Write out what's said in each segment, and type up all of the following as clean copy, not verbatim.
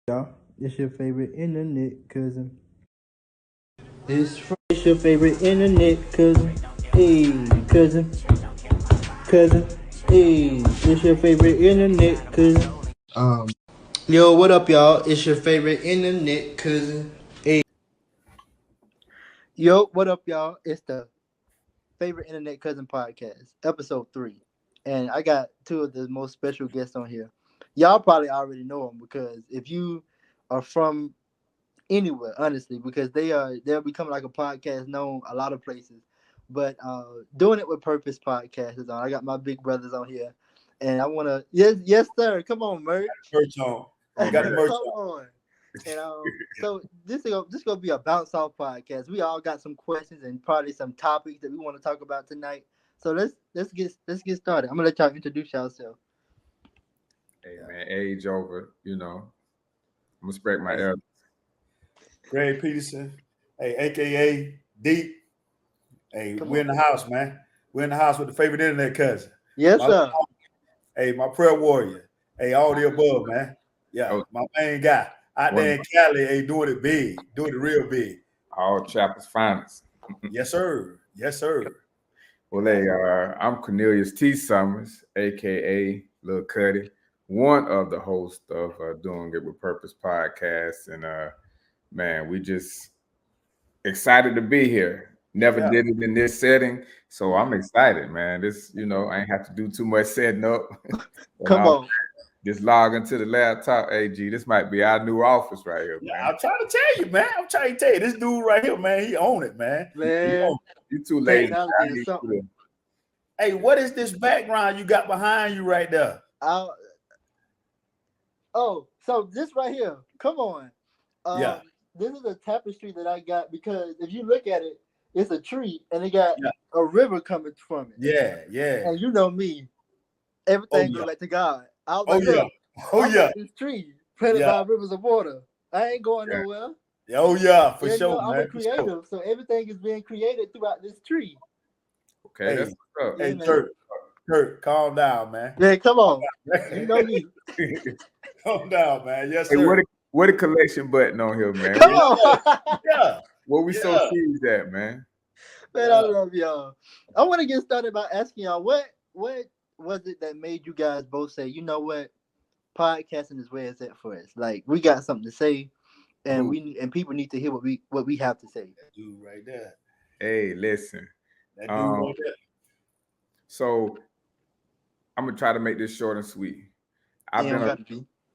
Y'all, it's your favorite internet cousin. It's your favorite internet cousin. Hey, cousin, cousin. Hey, it's your favorite internet cousin. Um, Yo, what up, y'all? It's your favorite internet cousin. Hey, yo, what up, y'all? It's the favorite internet cousin podcast, episode 3, and I got two of the most special guests on here. Y'all probably already know them because if you are from anywhere, honestly, because they're becoming like a podcast known a lot of places. But doing it with purpose podcast is on. I got my big brothers on here, and I want to yes sir, come on merch, Merch on. Oh, Got the man. merch come on. on. And so this gonna be a bounce off podcast. We all got some questions and probably some topics that we want to talk about tonight. So let's get started. I'm gonna let y'all introduce yourself. Hey, man, age over, I'm going to spread my elders. Greg Peterson. Hey, AKA Deep. Hey, Come we're on. in the house, man. We're in the house with the favorite internet cousin. Yes My, sir. hey, my prayer warrior. Hey, all the above, man. Yeah, Oh, my main guy out one there of in Cali, hey, doing it big, doing it real big. all Chapel's finest. Yes, sir. Yes, sir. Well, hey, I'm Cornelius T. Summers, a.k.a. Lil Cuddy, one of the hosts of Doing It With Purpose podcast. And, man, we just excited to be here. Never Yeah. did it in this setting, so I'm excited, man. This, I ain't have to do too much setting up. And Come on. just log into the laptop. Hey, G, this might be our new office right here, Yeah, man. I'm trying to tell you, man. I'm trying to tell you, this dude right here, man, he own it, man. He Man, own it. You too lazy. technology I is need something. you to- Hey, what is this background you got behind you right there? I Oh, so this right here, come on. Yeah. This is a tapestry that I got because if you look at it, it's a tree and it got Yeah. a river coming from it. Yeah, yeah. And you know me, Oh, everything yeah. goes back to God. I was Oh, like, yeah. look, Oh, I yeah. got this tree planted Yeah. by rivers of water. I ain't going Yeah. nowhere. Oh, yeah, for Yeah, you sure, know, I'm man. a creative, so everything is being created throughout this tree. Okay, Hey, that's what's up. Yeah, hey, man. Kurt, calm down, man. Yeah, come on. You know me. Calm down, man. Yes, Hey, sir. what a collection button on here, man. Come Yeah, on. yeah, What we so yeah, cheesed at, man. Man, I yeah. love y'all. I want to get started by asking y'all what was it that made you guys both say, you know what, podcasting is where it's at for us. Like we got something to say, and Who? and people need to hear what we have to say. That dude right there. Hey, listen. That dude Um, right there. so I'm gonna try to make this short and sweet. I've You been don't a got to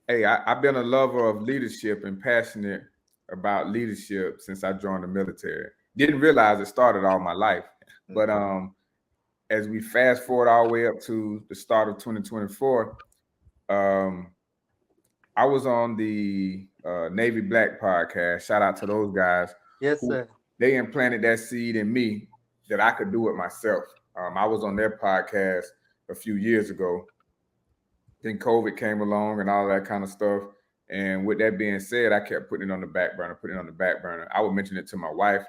be. I've been a lover of leadership and passionate about leadership since I joined the military. Didn't realize it started all my life, but as we fast forward all the way up to the start of 2024, um, I was on the Navy Black podcast. Shout out to those guys Yes, who sir. they implanted that seed in me that I could do it myself. I was on their podcast a few years ago. Then COVID came along and all that kind of stuff. And with that being said, I kept putting it on the back burner, putting it on the back burner. I would mention it to my wife,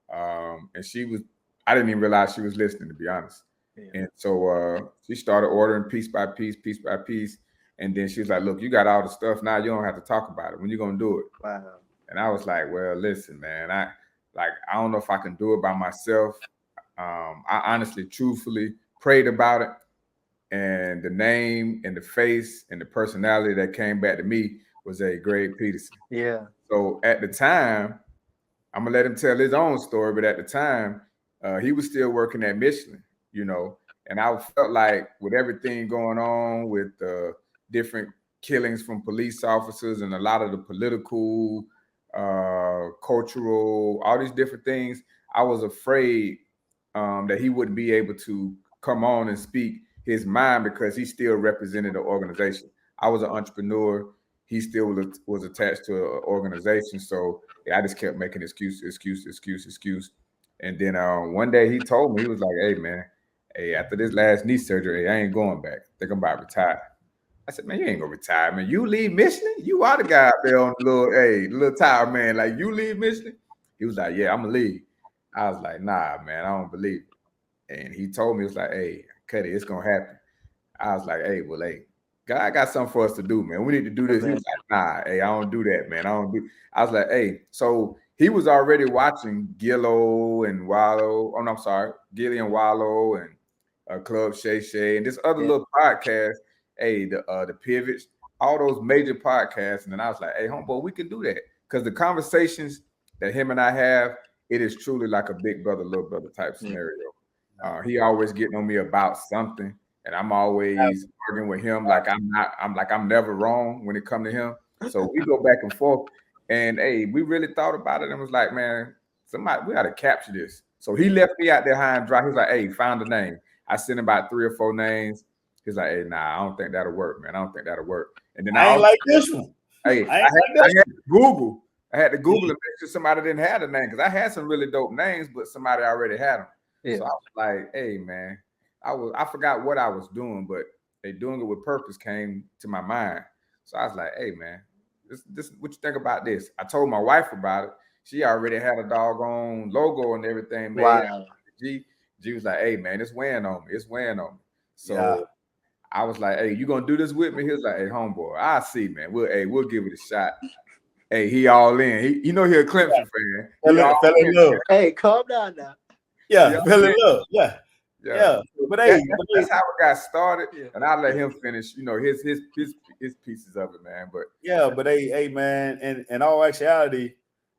and I didn't even realize she was listening, to be honest. Yeah. And so she started ordering piece by piece, piece by piece. And then she was like, look, you got all the stuff now. You don't have to talk about it. When you going to do it? Wow. And I was like, well, listen, man, I don't know if I can do it by myself. I honestly, truthfully prayed about it. And the name and the face and the personality that came back to me was a Greg Peterson. Yeah. So at the time, I'm gonna let him tell his own story, but at the time, he was still working at Michelin, and I felt like with everything going on with different killings from police officers and a lot of the political, cultural, all these different things, I was afraid that he wouldn't be able to come on and speak his mind because he still represented the organization. I was an entrepreneur. He still was attached to an organization. So I just kept making excuse. And then one day he told me, he was like, hey, man, hey, after this last knee surgery, I ain't going back. I think I'm about to retire. I said, man, you ain't gonna retire, man. You leave Michelin? You are the guy out there on the little tire, man. Like, you leave Michelin? He was like, yeah, I'm gonna leave. I was like, nah, man, I don't believe it. And he told me, he was like, hey, Cuddy, it's gonna happen. I was like, hey, well, hey, God got something for us to do, man. We need to do this. He was like, nah, hey, I don't do that, man. I was like, hey, so he was already watching Gillo and Wallow. Oh, no, I'm sorry, Gilly and Wallow and Club Shay Shay and this other little podcast. Hey, the Pivots, all those major podcasts. And then I was like, hey, homeboy, we can do that. Because the conversations that him and I have, it is truly like a big brother, little brother type scenario. He always getting on me about something. And I'm always arguing with him like I'm never wrong when it comes to him. So we go back and forth. And hey, we really thought about it and was like, man, we got to capture this. So he left me out there high and dry. He was like, hey, found a name. I sent him about 3 or 4 names. He's like, hey, nah, I don't think that'll work, man. I don't think that'll work. And then I ain't like this one. Hey, I had to Google. I had to Google and make sure somebody didn't have the name because I had some really dope names, but somebody already had them. Yeah. So I was like, hey, man. I forgot what I was doing, but doing it with purpose came to my mind. So I was like, hey, man, this what you think about this? I told my wife about it. She already had a doggone logo and everything. Wow. G was like, hey, man, it's weighing on me. It's weighing on me. So I was like, hey, you gonna do this with me? He was like, hey, homeboy, I see, man. We'll give it a shot. Hey, he all in. He know he a Clemson fan. Fell in love. Hey, calm down now. Yeah, fell in love. Yeah. But hey, that's how it got started, and I'll let him finish. His pieces of it, man. But but hey, man. In all actuality,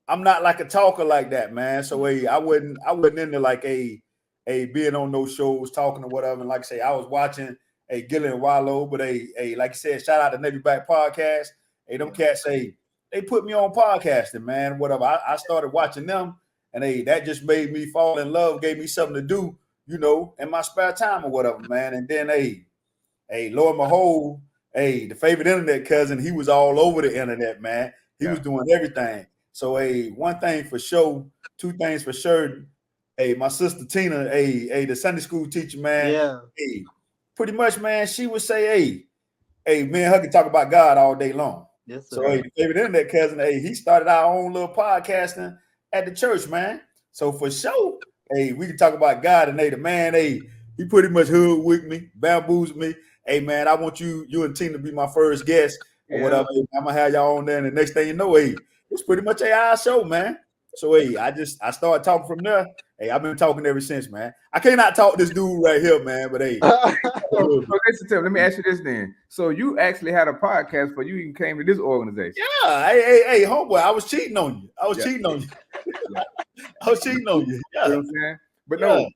I'm not like a talker like that, man. So I wasn't into like a being on those shows talking or whatever. And like I say, I was watching Gilly and Wallow, but like I said, shout out to Navy Back Podcast. Hey, them cats they put me on podcasting, man. Whatever. I started watching them, and that just made me fall in love, gave me something to do. In my spare time or whatever, man. And then, lo and behold, the favorite internet cousin, he was all over the internet, man. He was doing everything. So, one thing for sure, 2 things for sure. My sister Tina, the Sunday school teacher, man. Pretty much, man, she would say, me and her can talk about God all day long. Yes, sir. So, the favorite internet cousin, he started our own little podcasting at the church, man. So for sure. We can talk about God and the man, he pretty much hoodwinked me, bamboozled me. Hey, man, I want you and Tina to be my first guest or whatever. I'm going to have y'all on there. And the next thing you know, it's pretty much our show, man. So, I started talking from there. I've been talking ever since, man. I cannot talk this dude right here, man, but So listen to him. Let me ask you this then. So you actually had a podcast before you even came to this organization? Yeah. Hey, homeboy, I was cheating on you. I was cheating on you. I was cheating on you. Yeah. You know what I'm saying? But no,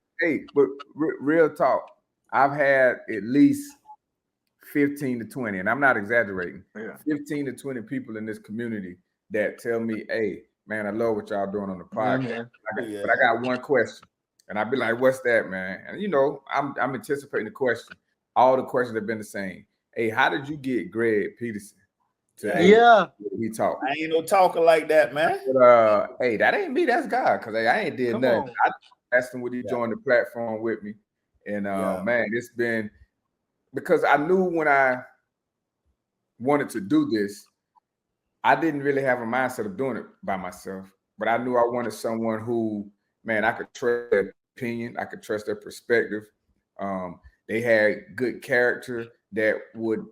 but real talk. I've had at least 15 to 20, and I'm not exaggerating. 15 to 20 people in this community that tell me, hey, man, I love what y'all doing on the podcast. But I got one question. And I'd be like, what's that, man? And I'm anticipating the question. All the questions have been the same. Hey, how did you get Greg Peterson to he talk? I ain't no talker like that, man. But hey, that ain't me, that's God. Cause I ain't did nothing. I asked him would he join the platform with me. And man, it's been because I knew when I wanted to do this, I didn't really have a mindset of doing it by myself. But I knew I wanted someone who, man, I could trust their opinion, I could trust their perspective. They had good character that would,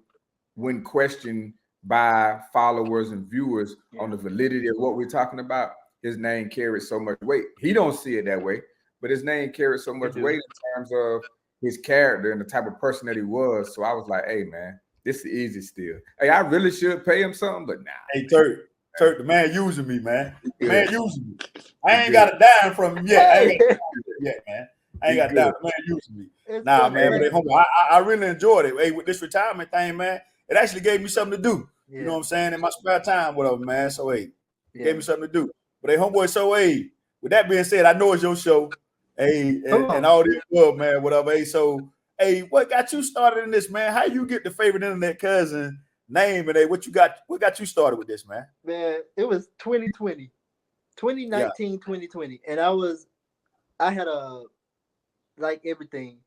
when questioned by followers and viewers on the validity of what we're talking about, his name carried so much weight. He don't see it that way, but his name carried so much weight in terms of his character and the type of person that he was. So I was like, hey, man, this is easy still. Hey, I really should pay him something, but nah. Hey, Turk, the man using me, man. The man using me. I ain't got a dime from him yet. I ain't got a dime yet, man. I ain't got a dime. The man using me. Nah, man, but I really enjoyed it. Hey, with this retirement thing, man, it actually gave me something to do. You know what I'm saying? In my spare time, whatever, man. So, it gave me something to do. But, homeboy, so, with that being said, I know it's your show. And all this love, man, whatever. So, what got you started in this, man? How you get the favorite internet cousin name and what got you started with this, man? Man, it was 2020. 2019, 2020. And I had like everything.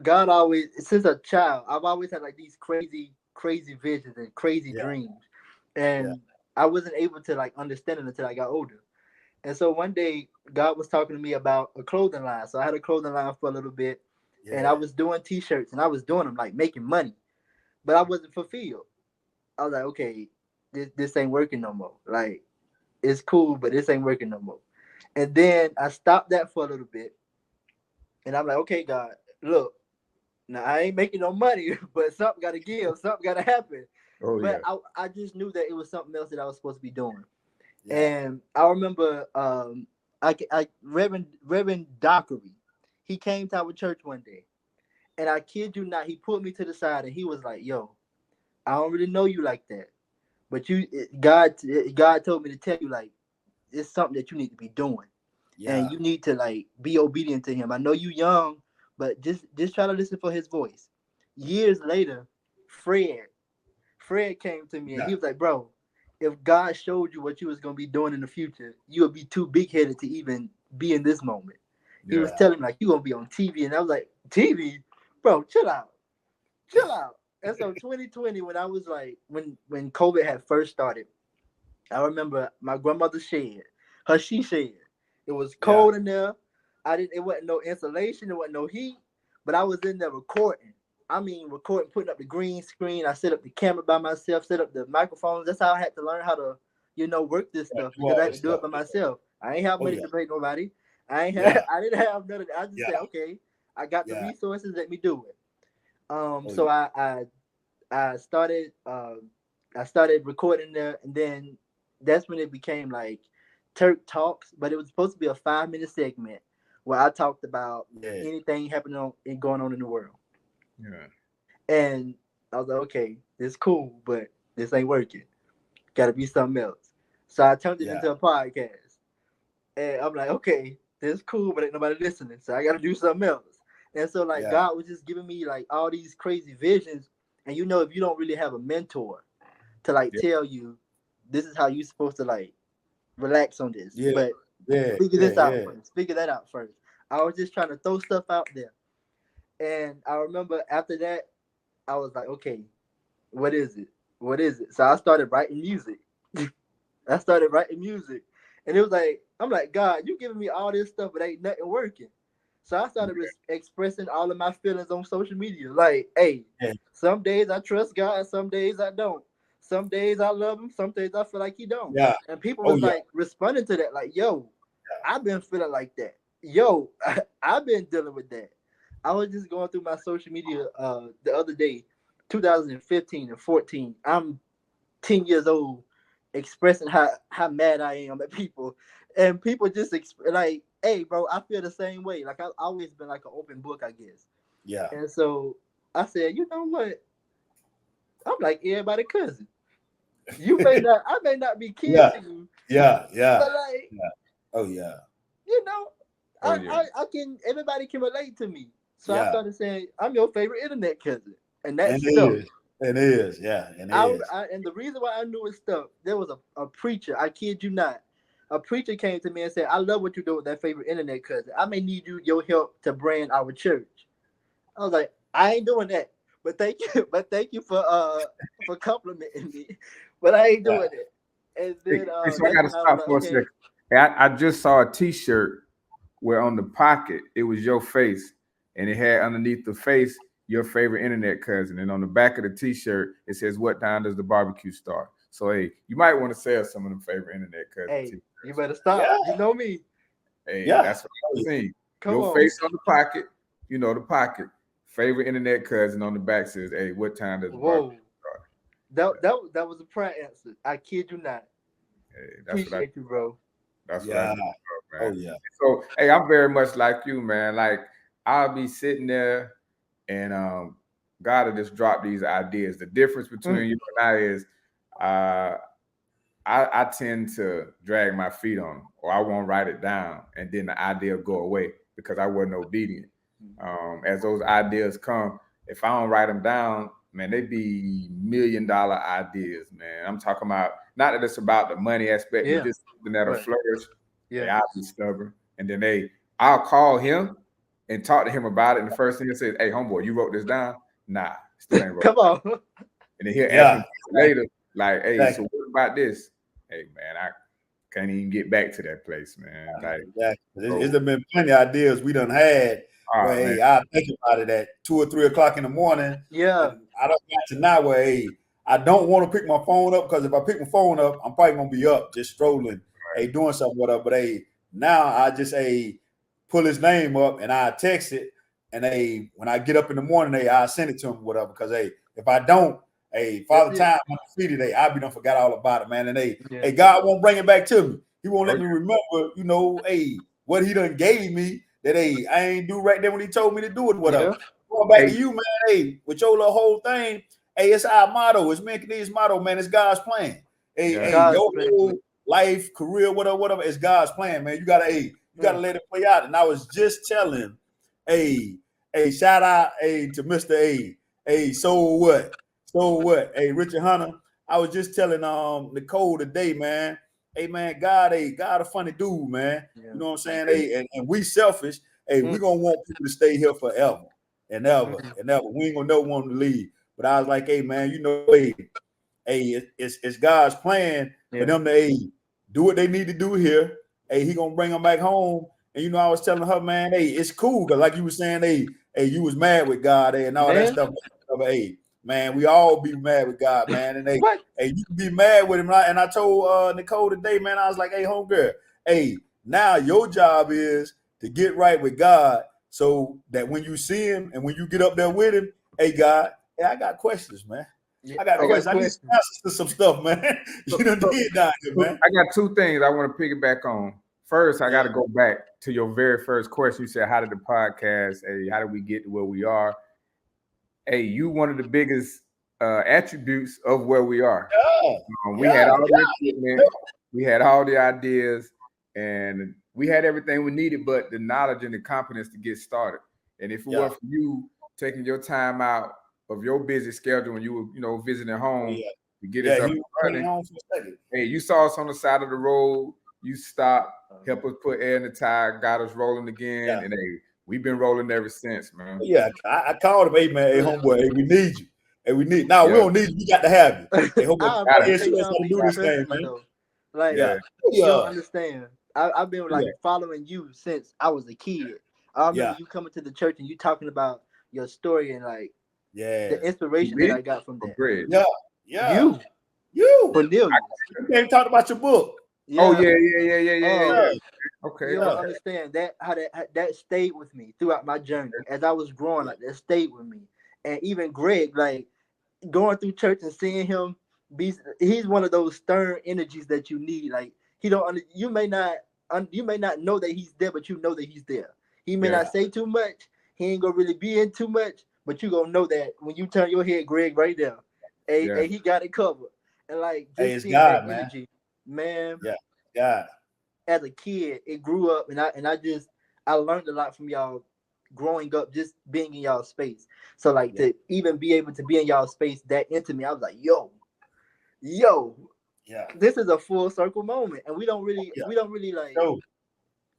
God always, since a child, I've always had like these crazy visions and crazy dreams. And I wasn't able to like understand it until I got older. And so one day God was talking to me about a clothing line. So I had a clothing line for a little bit and I was doing t-shirts and I was doing them like making money. but I wasn't fulfilled. I was like, okay, this ain't working no more. Like, it's cool, but this ain't working no more. And then I stopped that for a little bit, and I'm like, okay, God, look, now I ain't making no money, but something got to give, something got to happen. Oh But yeah. I just knew that it was something else that I was supposed to be doing. Yeah. And I remember Reverend Dockery, he came to our church one day, and I kid you not, he put me to the side and he was like, "Yo, I don't really know you like that, but God told me to tell you, like, it's something that you need to be doing, and you need to, like, be obedient to Him. I know you young, but just try to listen for His voice." Years later, Fred came to me and he was like, "Bro, if God showed you what you was gonna be doing in the future, you would be too big headed to even be in this moment." He was telling me, like, you gonna be on TV, and I was like, "TV, bro, chill out." And so 2020, when I was like, when COVID had first started, I remember my grandmother shed. She shed. It was cold in there. It wasn't no insulation, it wasn't no heat, but I was in there recording. I mean, recording, putting up the green screen. I set up the camera by myself, set up the microphones. That's how I had to learn how to, work this stuff, because I had to do it by myself. I ain't have money to pay nobody. I didn't have none of that. I just said, okay, I got the resources, let me do it. So I started recording there, and then that's when it became like Turk Talks, but it was supposed to be a 5-minute segment where I talked about anything happening and going on in the world. Yeah. And I was like, okay, this is cool, but this ain't working. Gotta be something else. So I turned it into a podcast. And I'm like, okay, this is cool, but ain't nobody listening. So I gotta do something else. And so, like, God was just giving me like all these crazy visions. And if you don't really have a mentor to like tell you this is how you're supposed to like relax on this. But figure this out first. Figure that out first. I was just trying to throw stuff out there. And I remember after that, I was like, okay, what is it? What is it? So I started writing music. And it was like, I'm like, God, you giving me all this stuff, but ain't nothing working. So I started expressing all of my feelings on social media. Like, hey, some days I trust God, some days I don't. Some days I love Him, some days I feel like He don't. Yeah. And people was like responding to that, like, yo, I've been feeling like that. Yo, I've been dealing with that. I was just going through my social media the other day, 2015 and 14. I'm 10 years old, expressing how mad I am at people, and people just like, hey, bro, I feel the same way. Like, I've always been like an open book, I guess. Yeah. And so I said, you know what? I'm like everybody cousin. I may not be kin to you. Yeah. But like, Oh yeah. I can. Everybody can relate to me. So I started saying, I'm your favorite internet cousin, and that's stuff. It is, yeah. And and the reason why I knew it stuff, there was a preacher, I kid you not. A preacher came to me and said, I love what you do with that favorite internet cousin. I may need your help to brand our church. I was like, I ain't doing that. But thank you for complimenting me. But I ain't doing it. And then so I gotta stop for a second. I just saw a t-shirt where on the pocket it was your face, and it had underneath the face your favorite internet cousin, and on the back of the t-shirt it says, what time does the barbecue start? So hey, you might want to sell some of them favorite internet cousins. Hey, you better stop. You know me. Hey, that's what I'm saying. Your face on the pocket, the pocket. Favorite internet cousin on the back says, hey, what time does the barbecue start? That was a prayer answer. I kid you not. Hey, Appreciate you, bro. That's what I do, bro, man. Oh yeah. So hey, I'm very much like you, man. Like, I'll be sitting there and God will just drop these ideas. The difference between you and I is I tend to drag my feet on them, or I won't write it down, and then the idea will go away because I wasn't obedient. As those ideas come, if I don't write them down, man, they be $1 million ideas, man. I'm talking about, not that it's about the money aspect, but just something that'll flourish. I'll be stubborn. And then I'll call him and talk to him about it. And the first thing he says, hey, homeboy, you wrote this down? Nah, still ain't wrote Come on. And then he'll ask me later, like, hey, so what about this? Hey, man, I can't even get back to that place, man. Like, there's been plenty of ideas we done had. Where, hey, I think about it at 2 or 3 o'clock in the morning. Yeah. I don't got to now where I don't want to pick my phone up because if I pick my phone up, I'm probably gonna be up just strolling, doing something whatever. But now I just pull his name up and I text it, and when I get up in the morning, I send it to him whatever. Because if I don't, Father Time undefeated, I be done forgot all about it, man. And God won't bring it back to me. He won't let me remember, what he done gave me that I ain't do right there when he told me to do it, whatever. Going back to you, man, with your little whole thing, it's our motto. It's Men Canadian's motto, man. It's God's plan. Your whole life, career, whatever, it's God's plan, man. You gotta let it play out. And I was just telling, shout out, to Mr. So what? Richard Hunter. I was just telling Nicole today, man. Hey man, God a funny dude, man. You know what I'm saying? And we selfish. We gonna want people to stay here forever and ever and ever. We ain't gonna know one to leave. But I was like, hey man, it's God's plan for them to do what they need to do here. He gonna bring them back home. And I was telling her, man, it's cool because like you were saying, you was mad with God, and all that stuff. Man, we all be mad with God, man. And you can be mad with him. And I told Nicole today, man, I was like, hey, homegirl, now your job is to get right with God so that when you see him and when you get up there with him, God, I got questions, man. I got questions. I need answers to some stuff, man. You done did down here, man. I got two things I want to piggyback on. First, I got to go back to your very first question. You said, how did the podcast, how did we get to where we are? You one of the biggest attributes of where we are. We had all the equipment, we had all the ideas, and we had everything we needed, but the knowledge and the competence to get started. And if it weren't for you taking your time out of your busy schedule when you were, visiting home to get us up and running, you saw us on the side of the road. You stopped, helped us put air in the tire, got us rolling again, and we've been rolling ever since, man. Yeah, I called him, hey man, homeboy, we need you. We don't need you. We got to have you. Hey, homeboy, let's do this thing, man. You don't understand. I've been following you since I was a kid. I remember you coming to the church and you talking about your story and the inspiration that I got from that. You Cornelius. You came talk about your book. Yeah. Yeah. Okay. You don't understand that how that stayed with me throughout my journey as I was growing. That stayed with me, and even Greg, going through church and seeing him he's one of those stern energies that you need. You may not know that he's there, but you know that he's there. He may not say too much. He ain't gonna really be in too much, but you gonna know that when you turn your head, Greg, right there, he got it covered. And just seeing God, that energy. Man, God. As a kid, it grew up, and I learned a lot from y'all growing up, just being in y'all space. So to even be able to be in y'all space that intimate, I was like, yo, this is a full circle moment, and we don't really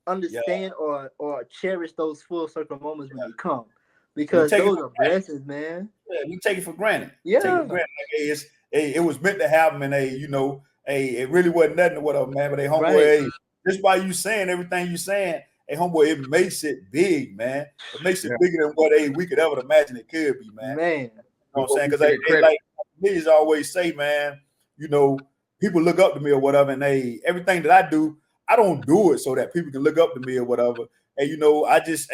understand or cherish those full circle moments when they come, because those are blessings, man. Yeah, we take it for granted. Yeah, it was meant to happen, and it really wasn't nothing or whatever, man. But homeboy, just by you saying everything you saying, homeboy, it makes it big, man. It makes it bigger than what we could ever imagine it could be, man. Man, you know what I'm saying? Because like me always say, man, people look up to me or whatever, and everything that I do, I don't do it so that people can look up to me or whatever. And I just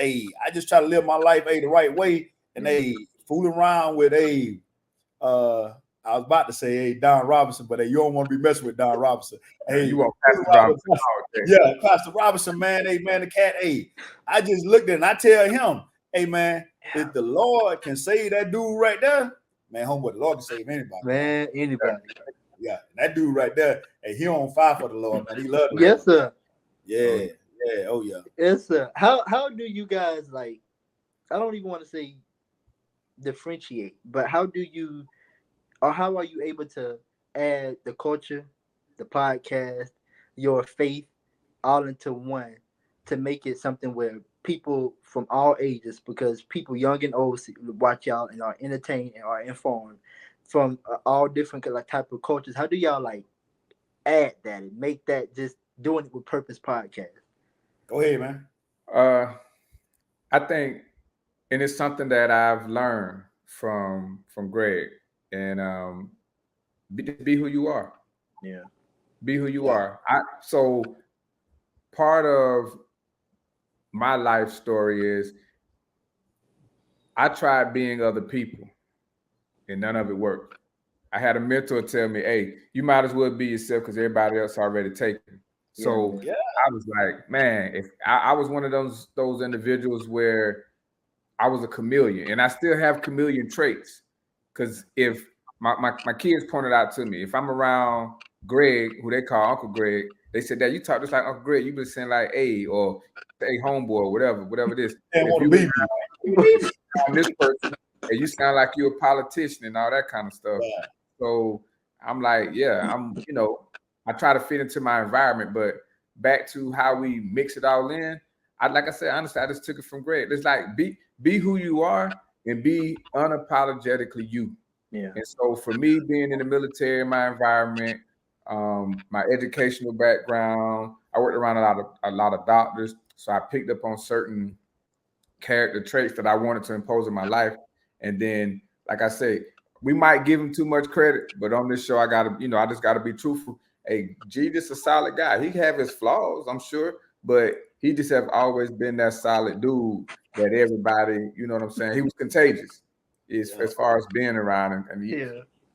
try to live my life the right way, and fooling around with I was about to say, Don Robinson, but you don't want to be messing with Don Robinson. You want Pastor Robinson? Yeah, Pastor Robinson, man. Man, the cat. I just looked at it and I tell him, man, if the Lord can save that dude right there, man, homeboy, the Lord can save anybody. Man, anybody. Yeah, that dude right there, he on fire for the Lord, man. He loves it. Yes, sir. Yeah. Oh yeah. Yes, sir. How do you guys I don't even want to say differentiate, but how are you able to add the culture, the podcast, your faith all into one to make it something where people from all ages, because people young and old watch y'all and are entertained and are informed from all different type of cultures? How do y'all add that and make that just doing it with purpose podcast? Go ahead, man. I think, and it's something that I've learned from Greg, and be who you are. Yeah. Be who you Yeah. are. So part of my life story is I tried being other people, and none of it worked. I had a mentor tell me, "Hey, you might as well be yourself because everybody else already taken." So Yeah. I was like, "Man, if I was one of those individuals where I was a chameleon, and I still have chameleon traits, because if my kids pointed out to me, if I'm around Greg, who they call Uncle Greg, they said that you talk just like Uncle Greg, you been saying like, hey, or hey, homeboy, or whatever it is. They But if want to you be me. around this person, and you sound like you're a politician and all that kind of stuff. Yeah. So I'm like, yeah, I try to fit into my environment, but back to how we mix it all in. Like I said, honestly, I just took it from Greg. It's like be who you are and be unapologetically you. Yeah. And so for me, being in the military, my environment, my educational background, I worked around a lot of doctors, so I picked up on certain character traits that I wanted to impose in my life. And then, like I say, we might give him too much credit, but on this show, I just gotta be truthful. Hey, G, just a solid guy. He have his flaws, I'm sure, but he just have always been that solid dude that everybody, you know what I'm saying? He was contagious as far as being around. And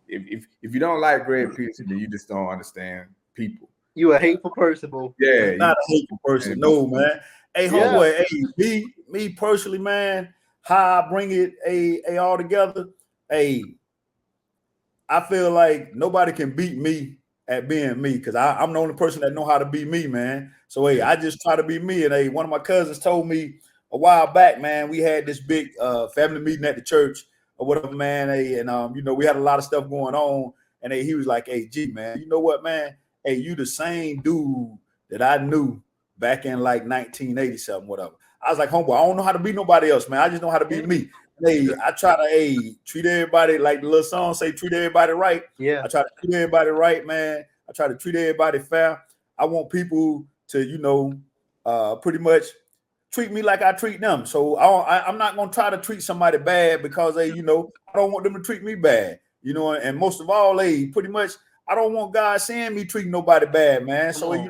if you don't like Greg Peterson, then you just don't understand people. You a hateful person, bro. Yeah, Not a hateful person. No, man. Hey, homeboy, hey, me personally, man, how I bring it all together. Hey, I feel like nobody can beat me at being me, because I'm the only person that know how to be me, man. So hey, I just try to be me. And hey, one of my cousins told me a while back, man, we had this big family meeting at the church or whatever, man. Hey, and we had a lot of stuff going on. And hey, he was like, "Hey, G, man, you know what, man? Hey, you the same dude that I knew back in like 1980 something, whatever." I was like, "Homeboy, I don't know how to be nobody else, man. I just know how to be me." Hey, I try to treat everybody like the little song say, treat everybody right. Yeah. I try to treat everybody right, man. I try to treat everybody fair. I want people to, pretty much treat me like I treat them. So I'm not gonna try to treat somebody bad because I don't want them to treat me bad. And most of all, pretty much I don't want God seeing me treating nobody bad, man. So hey,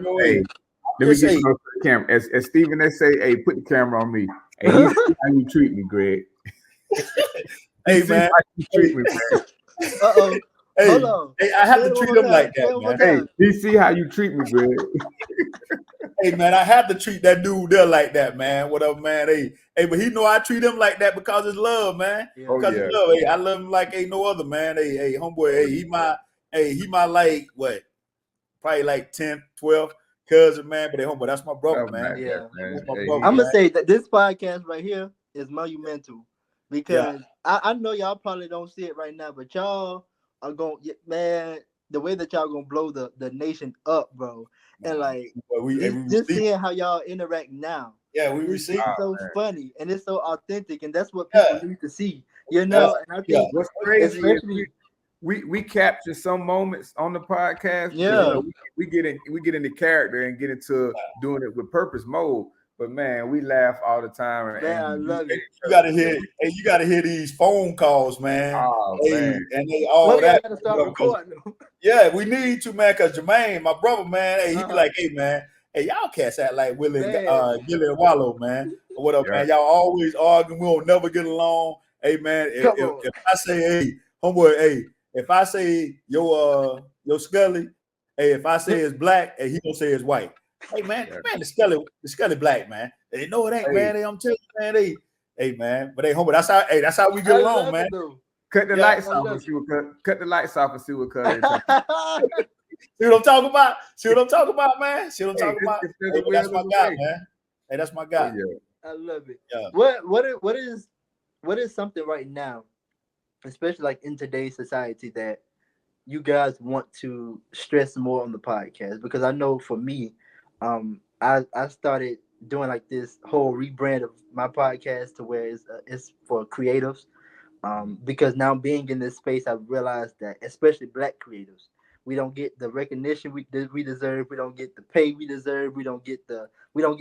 let me get close to the camera. As Stephen, they say, hey, put the camera on me. Hey, you see how you treat me, Greg. Hey, man. How you treat me, man. Uh-oh. Hey, hold on. Hey, I have to treat them like that, man. Hey, you see how you treat me, Greg. Hey, man, I have to treat that dude there like that, man. Whatever, man. Hey, but he know I treat him like that because it's love, man. Yeah. Because it's love. Hey, I love him like ain't no other, man. Hey, homeboy. Hey, he my like what? Probably like 10, 12 cousin, man. But hey, homeboy, that's my brother, man. Yeah. That's my Hey, brother, I'm gonna man. say that this podcast right here is monumental because I know y'all probably don't see it right now, but y'all are going, man. The way that y'all gonna blow the nation up, bro, and like just seeing how y'all interact now. Yeah, we It's received. so funny and it's so authentic, and that's what people need to see. And I think what's crazy especially. is we capture some moments on the podcast. Yeah. We get into character and get into doing it with purpose mode. But man, we laugh all the time. Man, I love it. You gotta hear these phone calls, man. Oh, man. And they all Well, that. gotta start recording. Yeah, we need to, man, because Jermaine, my brother, man, he be like, hey, man, hey, y'all cats act like Willie and Wallow, man. Or whatever, man. Y'all always arguing. We don't never get along. Hey, man, if I say, hey, homeboy, hey, if I say your Scully, hey, if I say it's black, hey, he gonna say it's white. Hey, man, the Scully black, man. Hey, no, it ain't, man. I'm telling you, man. Hey, man, but hey, homeboy, that's how we get along, man. Cut the lights off and see what cut the lights off and see what color. See what I'm talking about? See what I'm talking about, man? See what I'm talking about? Hey, that's my guy, man. Hey, that's my guy. I love it. Yeah. What is something right now, especially like in today's society, that you guys want to stress more on the podcast? Because I know for me, I started doing like this whole rebrand of my podcast to where it's for creatives. Because now being in this space, I've realized that especially Black creatives, we don't get the recognition we deserve. We don't get the pay we deserve. We don't get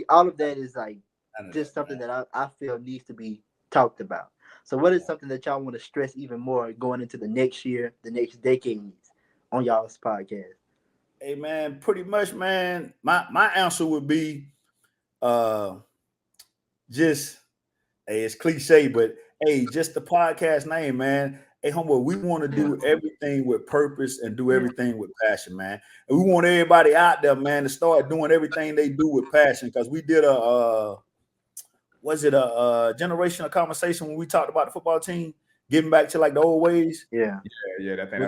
all of that is like just something that I feel needs to be talked about. So, what is something that y'all want to stress even more going into the next year, the next decades on y'all's podcast? Hey man, pretty much, man. My answer would be uh just hey, it's cliche, but hey, just the podcast name, man. Hey, homeboy, we want to do everything with purpose and do everything with passion, man. And we want everybody out there, man, to start doing everything they do with passion. Because we did a was it a generational conversation when we talked about the football team getting back to like the old ways? Yeah. Yeah, that thing.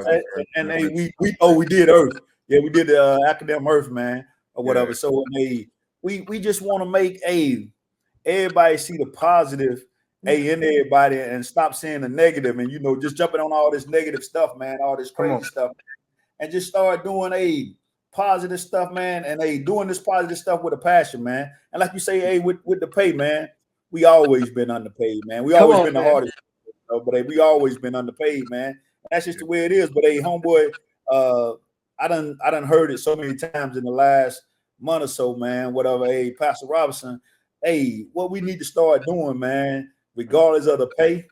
And hey, we did Earth. Yeah, we did the academic Earth, man, or whatever. Yeah. So hey, we just want to make everybody see the positive in everybody and stop seeing the negative, and just jumping on all this negative stuff, man, all this crazy stuff, and just start doing positive stuff, man, and doing this positive stuff with a passion, man. And like you say, with the pay, man, we always been underpaid, man. We always been the hardest, but we always been underpaid, man. That's just the way it is. But homeboy, I done heard it so many times in the last month or so, man. Whatever, Pastor Robinson, what we need to start doing, man, regardless of the pay,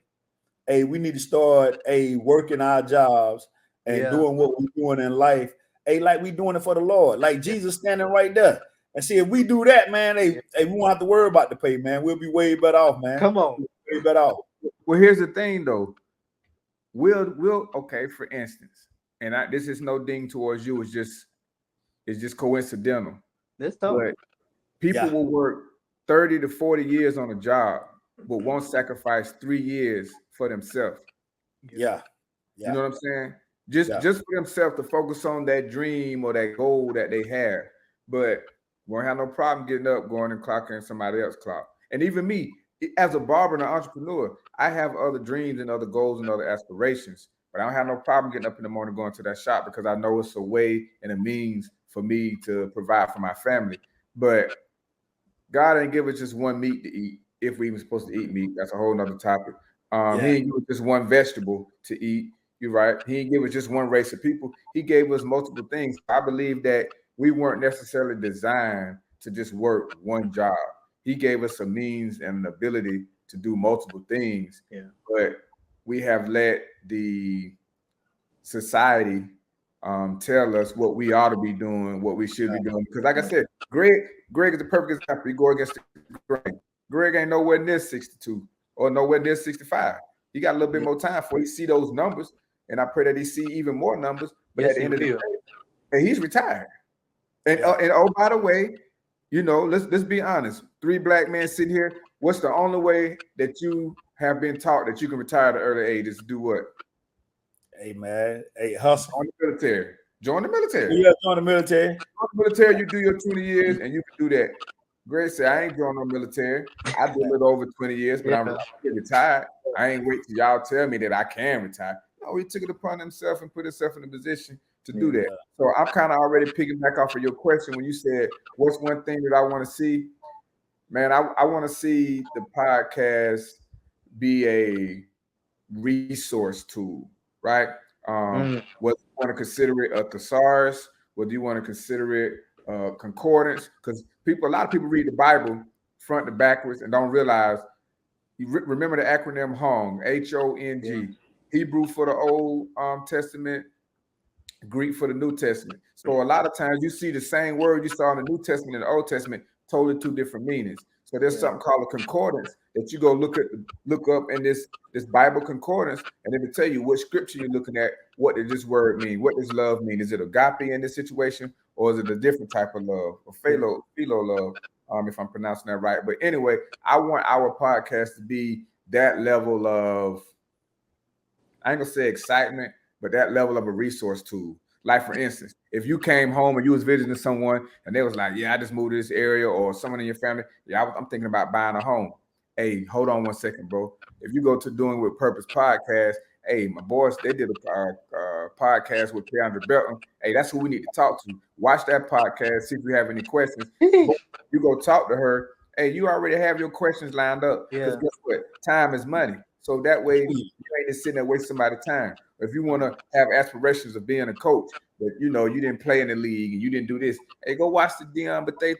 we need to start working our jobs and doing what we're doing in life, like we doing it for the Lord, like Jesus standing right there. And see, if we do that, man, we won't have to worry about the pay, man. We'll be way better off, man. Come on, way better off. Well, here's the thing, though. We'll okay, for instance, and this is no ding towards you. It's just coincidental. That's tough. But people will work 30 to 40 years on a job, but won't sacrifice 3 years for themselves. Yeah. You know what I'm saying? Just for themselves to focus on that dream or that goal that they have, but won't have no problem getting up, going and clocking somebody else's clock. And even me, as a barber and an entrepreneur, I have other dreams and other goals and other aspirations, but I don't have no problem getting up in the morning, going to that shop, because I know it's a way and a means for me to provide for my family. But God ain't give us just one meat to eat, if we even supposed to eat meat. That's a whole nother topic. He ain't give us just one vegetable to eat. You're right. He ain't give us just one race of people. He gave us multiple things. I believe that we weren't necessarily designed to just work one job. He gave us a means and an ability to do multiple things. Yeah. But we have let the society tell us what we ought to be doing, what we should be doing. Because like I said, Greg is the perfect example. You go against Greg. Greg ain't nowhere near 62 or nowhere near 65. He got a little bit more time before he see those numbers. And I pray that he see even more numbers. But at the end of the day, and he's retired. And oh, by the way, let's be honest. 3 black men sitting here. What's the only way that you have been taught that you can retire at an early age is to do what? Hey man, hustle. Join the military. Join the military. Yeah, join the military. Join the military. You do your 20 years and you can do that. Greg said, I ain't joining no military. I did a little over 20 years, but I'm retired. I ain't wait till y'all tell me that I can retire. No, he took it upon himself and put himself in a position to do that. So I'm kind of already picking back off of your question when you said, what's one thing that I want to see? Man, I want to see the podcast be a resource tool, right? Whether you want to consider it a thesaurus, whether you want to consider it concordance, because a lot of people read the Bible front to backwards and don't realize. You remember the acronym HONG, H-O-N-G, Hebrew for the Old Testament, Greek for the New Testament. So a lot of times you see the same word you saw in the New Testament and the Old Testament, totally 2 different meanings. So there's something called a concordance that you go look up in this Bible concordance, and it will tell you what scripture you're looking at. What does this word mean? What does love mean? Is it agape in this situation, or is it a different type of love, or philo love? If I'm pronouncing that right. But anyway, I want our podcast to be that level of, I ain't gonna say excitement, but that level of a resource tool. Like for instance, if you came home and you was visiting someone and they was like, I just moved to this area, or someone in your family, I'm thinking about buying a home. Hey, hold on one second, bro. If you go to Doing With Purpose podcast, hey, my boys, they did a podcast with Keandre Belton. Hey, that's who we need to talk to. Watch that podcast, see if you have any questions. You go talk to her. Hey, you already have your questions lined up. Because guess what? Time is money. So that way, you ain't just sitting there wasting somebody's time. If you want to have aspirations of being a coach, but you didn't play in the league and you didn't do this, hey, go watch the Dion Bethea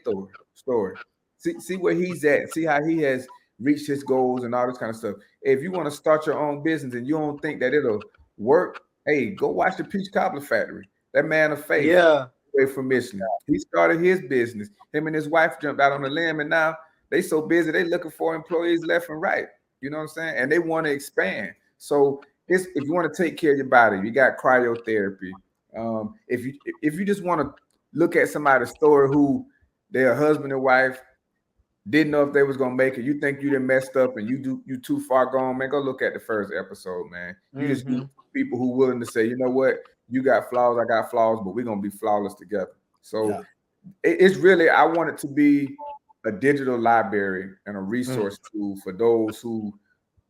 story. See where he's at. See how he has reach his goals and all this kind of stuff. If you want to start your own business and you don't think that it'll work, hey, go watch the Peach Cobbler Factory. That man of faith, Yeah. away from Michigan. He started his business. Him and his wife jumped out on the limb, and now they so busy they looking for employees left and right. You know what I'm saying? And they want to expand. So if you want to take care of your body, you got cryotherapy. If you just want to look at somebody's story who their husband and wife didn't know if they was gonna make it, you think you done messed up and you too far gone, man, go look at the first episode, man. You just need people who willing to say, you know what, you got flaws, I got flaws, but we're gonna be flawless together. So it's really, I want it to be a digital library and a resource tool for those who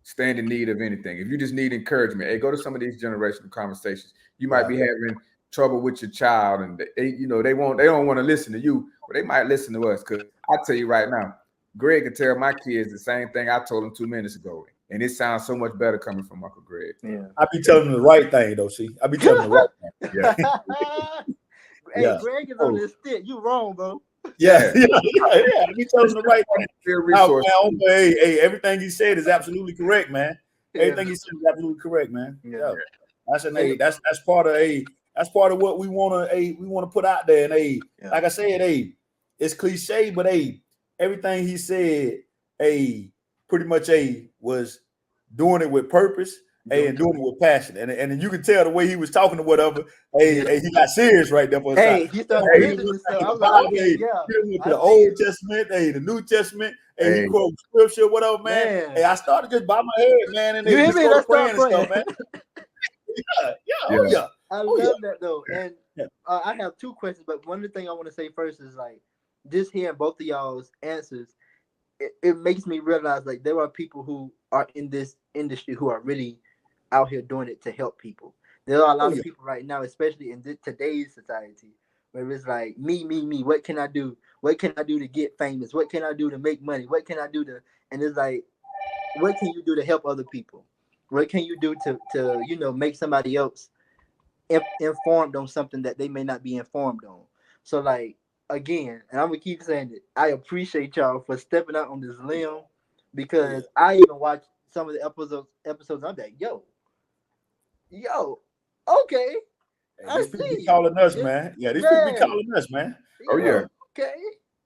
stand in need of anything. If you just need encouragement, hey, go to some of these generational conversations. You might be having trouble with your child, and they don't want to listen to you, but they might listen to us. Because I tell you right now, Greg can tell my kids the same thing I told them 2 minutes ago, and it sounds so much better coming from Uncle Greg. Yeah, I be telling them the right thing though. See, I be telling them the right thing. Yeah. Hey, Greg is on this stick. You wrong, bro. Yeah. I be telling them the right thing. Hey, everything he said is absolutely correct, man. Everything he said is absolutely correct, man. Yeah. That's part of what we want to put out there. And like I said, it's cliche, but everything he said, pretty much was doing it with purpose, and doing it with passion. And you can tell the way he was talking or whatever, he got serious right there for a second. He started I was like, okay, he went to the Old Testament, the New Testament, he quote scripture, whatever, man. Hey, I started just by my head, man, and they started praying and stuff, man. Yeah. I love that though. And I have two questions, but one of the things I want to say first is like, just hearing both of y'all's answers, it makes me realize like there are people who are in this industry who are really out here doing it to help people. There are a lot of people right now, especially in today's society, where it's like me. What can I do? What can I do to get famous? What can I do to make money? What can I do to? And it's like, what can you do to help other people? What can you do to make somebody else informed on something that they may not be informed on? So like, again, and I'm gonna keep saying it, I appreciate y'all for stepping out on this limb, because I even watched some of the episodes. I'm like, yo, okay, I see. Be calling us, man. Yeah, these people be calling us, man. Oh yeah. Okay,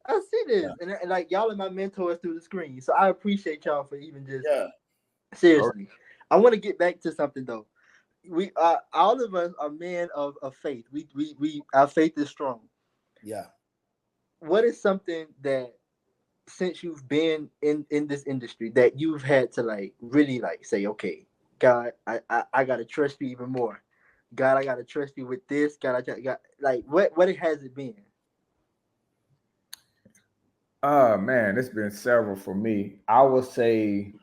I see this, and like y'all are my mentors through the screen, so I appreciate y'all for even just seriously. I want to get back to something though. We all of us are men of faith. We our faith is strong. Yeah. What is something that, since you've been in this industry, that you've had to like really like say, okay, God, I gotta trust you even more. God, I gotta trust you with this. God, I got like what has it been? Man, it's been several for me. I would say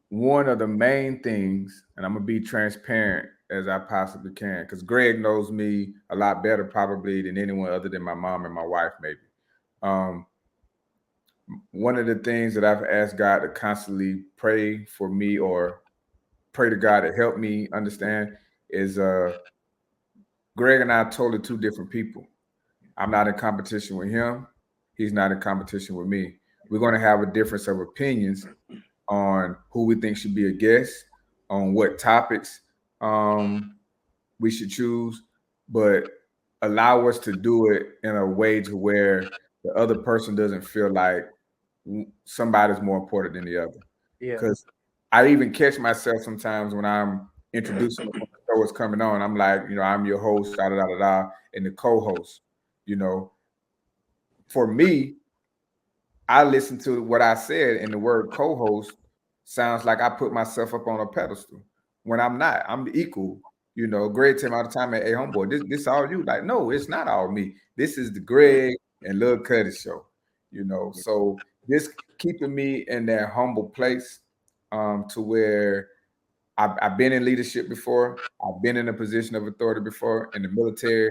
one of the main things, and I'm gonna be transparent as I possibly can, because Greg knows me a lot better probably than anyone other than my mom and my wife, maybe. One of the things that I've asked God to constantly pray for me, or pray to God to help me understand, is Greg and I are totally two different people. I'm not in competition with him. He's not in competition with me. We're going to have a difference of opinions on who we think should be a guest, on what topics we should choose, but allow us to do it in a way to where the other person doesn't feel like somebody's more important than the other. Because I even catch myself sometimes when I'm introducing when the show is coming on. I'm like, I'm your host, and the co-host. For me, I listen to what I said, and the word co-host sounds like I put myself up on a pedestal when I'm not. I'm equal. Greg tell me all the time, hey, homeboy, this all you. Like, no, it's not all me. This is the Greg and Lil Cuddy show. So this keeping me in that humble place to where I've been in leadership before. I've been in a position of authority before in the military,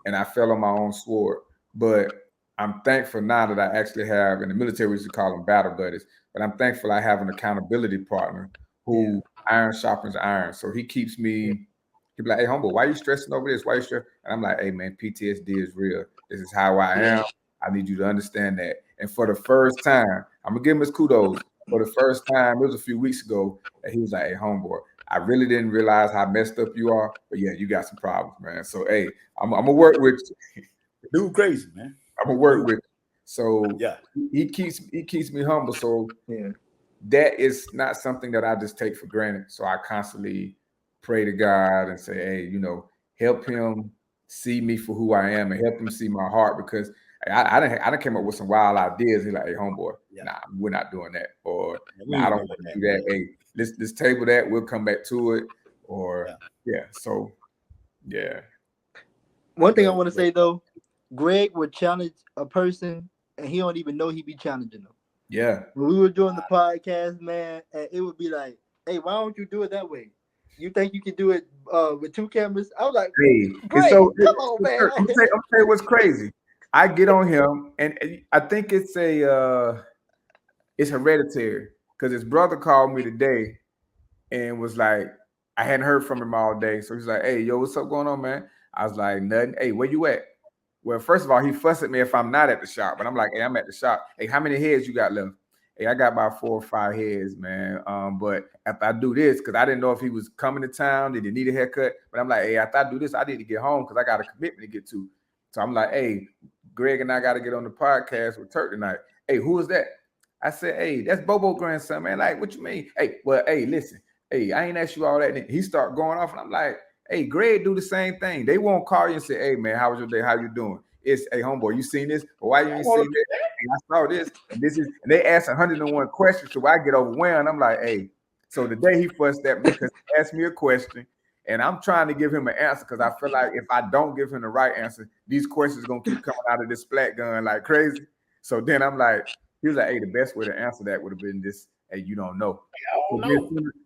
and I fell on my own sword. But I'm thankful now that I actually have, in the military we used to call them battle buddies, but I'm thankful I have an accountability partner who iron sharpens iron. So he keeps me, he'd be like, hey, humble, why are you stressing over this? Why are you stressing? And I'm like, hey, man, PTSD is real. This is how I am. I need you to understand that. And for the first time, I'm gonna give him his kudos. For the first time, it was a few weeks ago, and he was like, "Hey, homeboy, I really didn't realize how messed up you are, but yeah, you got some problems, man. So hey, I'm gonna work with you. Dude, crazy, man. I'm gonna work with you." So Yeah, he keeps me humble. So Yeah. that is not something that I just take for granted. So I constantly pray to God and say, "Hey, help him see me for who I am and help him see my heart," because I done came up with some wild ideas. He's like, "Hey, homeboy, nah, we're not doing that," or "Nah, I don't want to do that." Hey, let's table that. We'll come back to it. Or so yeah. One thing I want to say though, Greg would challenge a person, and he don't even know he be challenging them. Yeah. When we were doing the podcast, man, and it would be like, "Hey, why don't you do it that way? You think you can do it with 2 cameras?" I was like, "Hey, Greg, so come on, man." I'm tell you what's crazy. I get on him, and I think it's hereditary, because his brother called me today and was like, I hadn't heard from him all day. So he's like, "Hey, yo, what's up going on, man?" I was like, "Nothing." "Hey, where you at?" Well, first of all, he fussed at me if I'm not at the shop, but I'm like, "Hey, I'm at the shop." "Hey, how many heads you got left?" "Hey, I got about 4 or 5 heads, man. But after I do this," because I didn't know if he was coming to town, did he need a haircut? But I'm like, "Hey, after I do this, I need to get home because I got a commitment to get to." So I'm like, "Hey, Greg and I got to get on the podcast with Turk tonight." "Hey, who is that?" I said, "Hey, that's Bobo grandson, man." "Like, what you mean?" "Hey, well, hey, listen. Hey, I ain't asked you all that." And he start going off, and I'm like, "Hey, Greg do the same thing. They won't call you and say, 'Hey, man, how was your day? How you doing?' It's, 'Hey, homeboy, you seen this? Or why you ain't seen this? Hey, I saw this. And this is," and they ask 101 questions. So I get overwhelmed. I'm like, "Hey." So the day he fussed at me because he asked me a question, and I'm trying to give him an answer because I feel like if I don't give him the right answer, these questions are gonna keep coming out of this splat gun like crazy. So then I'm like, he was like, "Hey, the best way to answer that would have been this. Hey, you don't know."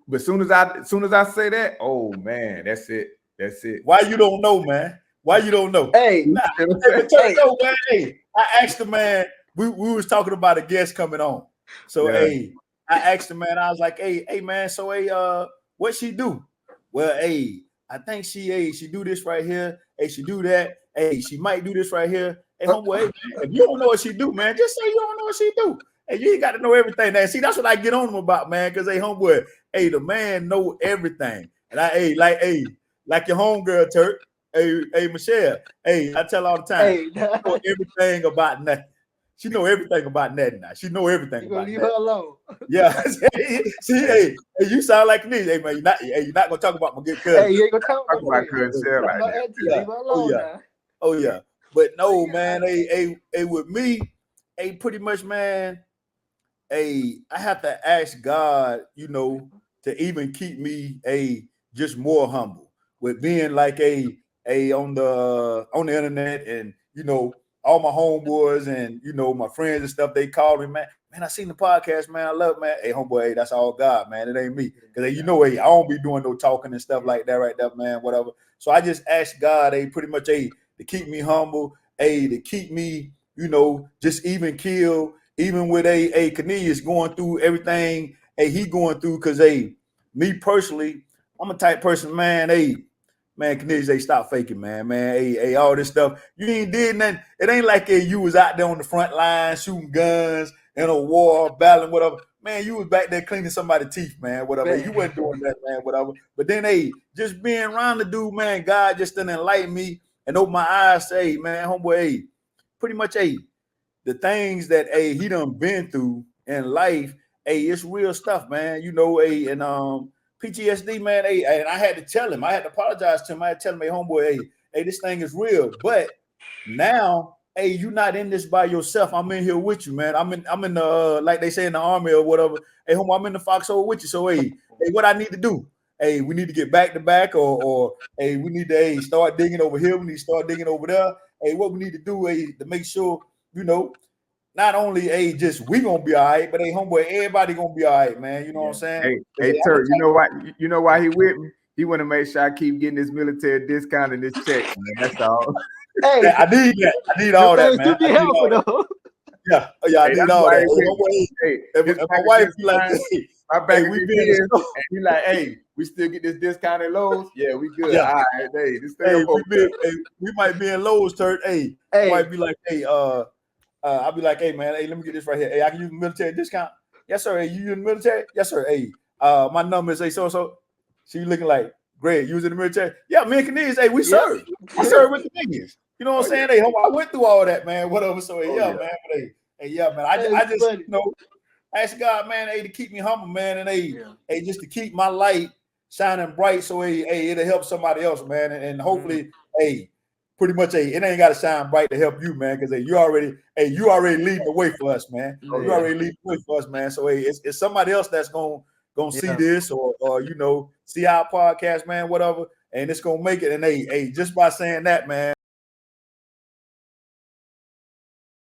But as soon as I say that, oh man, that's it. That's it. Why you don't know, man? Why you don't know? Hey, man, hey, I asked the man. We was talking about a guest coming on. So hey, I asked the man. I was like, hey, man. So hey, what she do? Well, hey, I think she do this right here. Hey, she do that. Hey, she might do this right here. Hey, homeboy, hey, man, if you don't know what she do, man, just say you don't know what she do. Hey, you ain't got to know everything. Now, see, that's what I get on him about, man. Because hey, homeboy, hey, the man know everything. And like your homegirl, Turk. Hey, Michelle. Hey, I tell all the time. Hey, she know everything about nothing. She know everything about nothing now. She know everything about leave nothing. her alone. Yeah. See, hey, you sound like me. Hey, man, you're not gonna talk about my good cousin. Hey, you ain't gonna talk about my cousin like my that. auntie. Leave her alone now. Oh yeah. But no, man. Hey, with me, hey, pretty much, man. Hey, I have to ask God, to even keep me just more humble with being like a on the internet, and all my homeboys and my friends and stuff, they call me, man, I seen the podcast, man, I love it, man. Hey, homeboy, hey, that's all God, man. It ain't me. Because hey, I don't be doing no talking and stuff like that right there, man, whatever. So I just ask God, pretty much, to keep me humble, to keep me, just even kill. Even with Cornelius going through everything he going through, because me personally, I'm a type person, man. Man, Cornelius, stop faking, man. All this stuff. You ain't did nothing. It ain't like you was out there on the front line shooting guns in a war, battling, whatever. Man, you was back there cleaning somebody's teeth, man, whatever. You wasn't doing that, man, whatever. But then, just being around the dude, man, God just done enlighten me and open my eyes, say, man, homeboy, pretty much, the things that he done been through in life, it's real stuff, man. And PTSD, man, and I had to tell him, I had to apologize to him. I had to tell him, homeboy, this thing is real. But now, you're not in this by yourself. I'm in here with you, man. I'm in the like they say in the army or whatever. Hey, homeboy, I'm in the foxhole with you. So what I need to do? We need to get back to back, or we need to start digging over here. We need to start digging over there. What we need to do to make sure, not only just we gonna be all right, but homeboy, everybody gonna be all right, man. You know what I'm saying? Hey, Turk, you know why he with me? He want to make sure I keep getting this military discount and this check, man. That's all. Hey, I need that. I need all that, man. Be helpful though. Yeah, I need all that. If my wife be like, my bank we been here, and he like, hey, we still get this discount at Lowe's. Yeah, we good. Yeah. All right, we might be in Lowe's, Turk. Wife be like, I'll be like, hey man, hey, let me get this right here. Hey, I can use military discount. Yes, sir. Hey, you use the military? Yes, sir. Hey, my number is so. She looking like, Greg, you was in the military? Yeah, me and Canadians, hey, we serve. We serve with the niggas. You know what I'm saying? Hey, I went through all that, man. Whatever. So hey, man. But, hey, man. I just funny. Ask God, man, hey, to keep me humble, man, and hey, just to keep my light shining bright, so hey, it'll help somebody else, man, and hopefully, hey, pretty much, hey, it ain't got to shine bright to help you, man, because hey, you already leading the way for us, man. You already leading the way for us, man. So hey, it's somebody else that's gonna see this or see our podcast, man, whatever, and it's gonna make it. And hey, just by saying that, man.